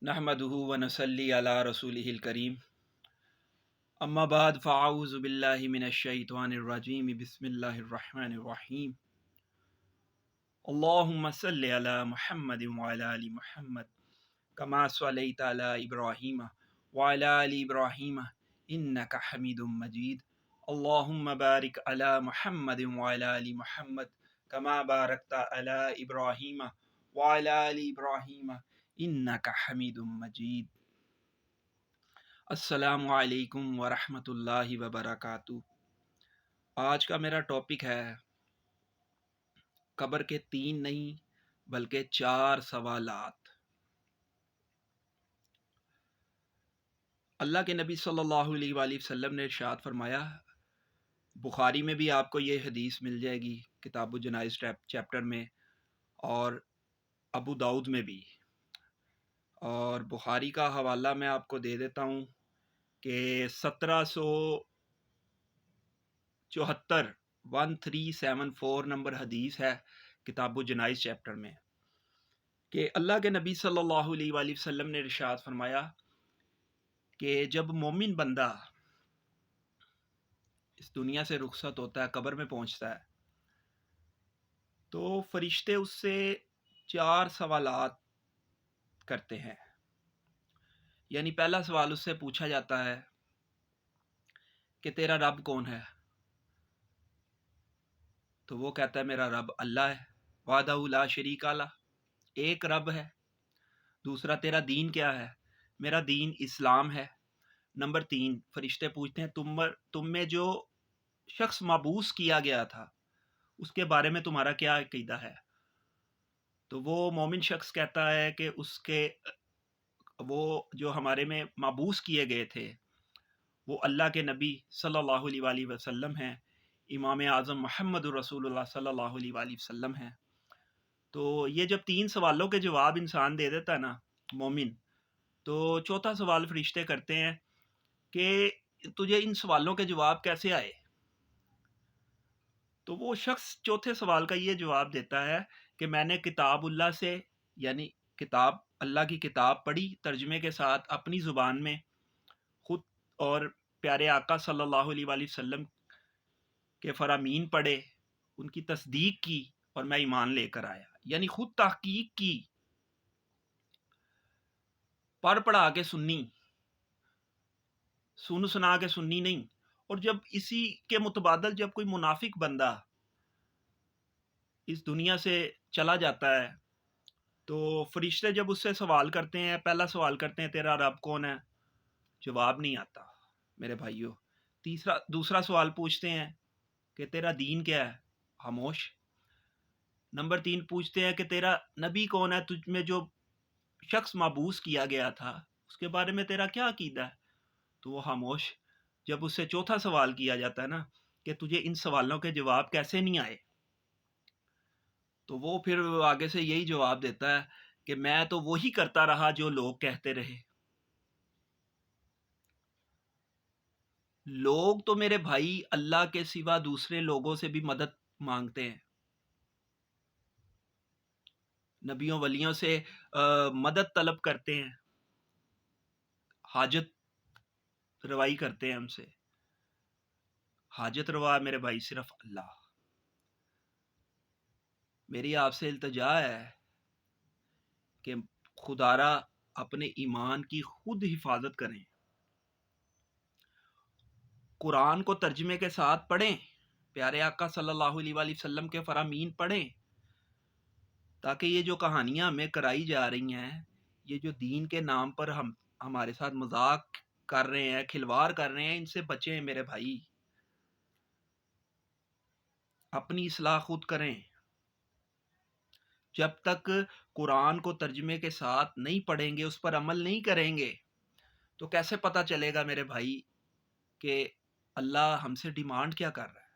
नहमदुहु व नसल्ली अला रसूलिहिल करीम। अम्मा बाद फ़अऊज़ु बिल्लाहि मिनश शैतानिर रजीम। बिस्मिल्लाहिर रहमानिर रहीम। अल्लाहुम्मा सल्लि अला मुहम्मद व अला आलि मुहम्मद कमा सल्लैता अला इब्राहीम व अला आलि इब्राहीम इन्नका हमीदुम मजीद। अल्लाहुम्मा बारिक अला मुहम्मद व अला आलि मुहम्मद कमा बारकता अला इब्राहीम व अला आलि इब्राहीम इन्नका हमीदुम मजीद। अस्सलामु अलैकुम व रहमतुल्लाहि व बरकातुहू। आज का मेरा टॉपिक है कब्र के 3 नहीं बल्कि 4 सवालात। अल्लाह के नबी सल्लल्लाहु अलैहि वसल्लम ने इरशाद फरमाया, बुखारी में भी आपको ये हदीस मिल जाएगी किताबुल जनाइज़ चैप्टर में, और अबू दाऊद में भी। और बुखारी का हवाला मैं आपको दे देता हूँ कि 1374 नंबर हदीस है किताबुल जनाइज़ चैप्टर में, कि अल्लाह के नबी सल्लल्लाहु अलैहि वसल्लम ने इरशाद फरमाया कि जब मोमिन बंदा इस दुनिया से रुखसत होता है, कब्र में पहुंचता है, तो फरिश्ते उससे 4 सवालात करते हैं। यानी पहला सवाल उससे पूछा जाता है कि तेरा रब कौन है? तो वो कहता है मेरा रब अल्लाह है, वाहदहू ला शरीका लह, एक रब है। दूसरा, तेरा दीन क्या है? मेरा दीन इस्लाम है। नंबर 3, फरिश्ते पूछते हैं तुम में जो शख्स मबूस किया गया था उसके बारे में तुम्हारा क्या अकीदा है? तो वो मोमिन शख्स कहता है कि वो जो हमारे में मबूस किए गए थे वो अल्लाह के नबी सल्लल्लाहु अलैहि वसल्लम हैं, इमाम आज़म मोहम्मद रसूलुल्लाह सल्लल्लाहु अलैहि वसल्लम हैं। तो ये जब 3 सवालों के जवाब इंसान दे देता है ना, मोमिन, तो चौथा सवाल फरिश्ते करते हैं कि तुझे इन सवालों के जवाब कैसे आए? तो वो शख्स चौथे सवाल का ये जवाब देता है कि मैंने किताबुल्लाह से, यानी किताब, अल्लाह की किताब पढ़ी तर्जुमे के साथ अपनी ज़ुबान में, खुद और प्यारे आका सल्लल्लाहु अलैहि वसल्लम के फरामीन पढ़े, उनकी तस्दीक की और मैं ईमान लेकर आया। यानी खुद तहकीक की, पढ़ पढ़ा के सुन्नी, सुन सुना के सुन्नी नहीं। और जब इसी के मुतबादल जब कोई मुनाफिक बंदा इस दुनिया से चला जाता है, तो फरिश्ते जब उससे सवाल करते हैं, पहला सवाल करते हैं तेरा रब कौन है? जवाब नहीं आता मेरे भाइयों। दूसरा सवाल पूछते हैं कि तेरा दीन क्या है? खामोश। नंबर 3 पूछते हैं कि तेरा नबी कौन है? तुझ में जो शख्स मबूस किया गया था उसके बारे में तेरा क्या अकीदा है? तो वो खामोश। जब उससे चौथा सवाल किया जाता है ना कि तुझे इन सवालों के जवाब कैसे नहीं आए, तो वो फिर आगे से यही जवाब देता है कि मैं तो वही करता रहा जो लोग कहते रहे। लोग तो मेरे भाई अल्लाह के सिवा दूसरे लोगों से भी मदद मांगते हैं, नबियों वलियों से मदद तलब करते हैं, हाजत रवाई करते हैं हमसे। हाजत रवा मेरे भाई सिर्फ अल्लाह। मेरी आपसे इल्तिजा है कि खुदारा अपने ईमान की खुद हिफाजत करें, कुरान को तर्जुमे के साथ पढ़ें, प्यारे आका सल्लल्लाहु अलैहि वसल्लम के फरामीन पढ़ें, ताकि ये जो कहानियाँ हमें कराई जा रही हैं, ये जो दीन के नाम पर हमारे साथ मजाक कर रहे हैं, खिलवाड़ कर रहे हैं, इनसे बचें मेरे भाई। अपनी इस्लाह खुद करें। जब तक कुरान को तर्जुमे के साथ नहीं पढ़ेंगे, उस पर अमल नहीं करेंगे, तो कैसे पता चलेगा मेरे भाई कि अल्लाह हमसे डिमांड क्या कर रहा है?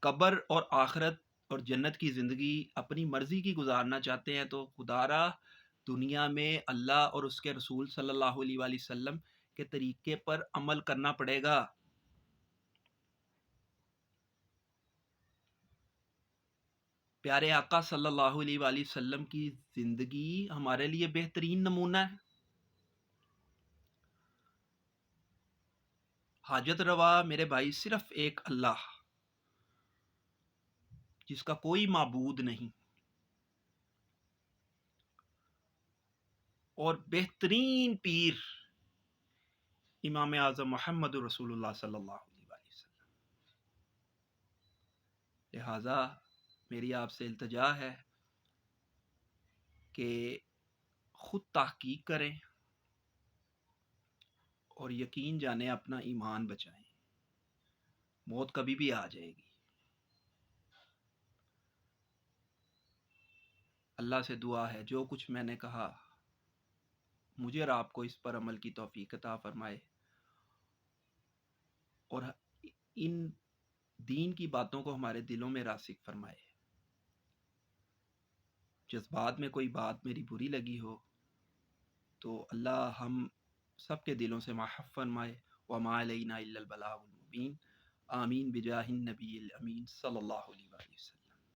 कब्र और आखिरत और जन्नत की ज़िंदगी अपनी मर्ज़ी की गुजारना चाहते हैं, तो खुदारा दुनिया में अल्लाह और उसके रसूल सल्लल्लाहु अलैहि वसल्लम के तरीके पर अमल करना पड़ेगा। پیارے آقا صلی اللہ علیہ وآلہ وسلم کی زندگی ہمارے لیے بہترین نمونہ ہے۔ حاجت روا میرے بھائی صرف ایک اللہ، جس کا کوئی معبود نہیں، اور بہترین پیر امام اعظم محمد رسول اللہ صلی اللہ علیہ وآلہ وسلم۔ لہٰذا میری آپ سے التجا ہے کہ خود تحقیق کریں اور یقین جانیں اپنا ایمان بچائیں، موت کبھی بھی آ جائے گی۔ اللہ سے دعا ہے جو کچھ میں نے کہا مجھے اور آپ کو اس پر عمل کی توفیق عطا فرمائے، اور ان دین کی باتوں کو ہمارے دلوں میں راسخ فرمائے۔ جذبات میں کوئی بات میری بری لگی ہو تو اللہ ہم سب کے دلوں سے محف فرمائے۔ وما علینا الا البلاغ المبین۔ آمین بجاہ النبی الامین صلی اللہ علیہ وسلم۔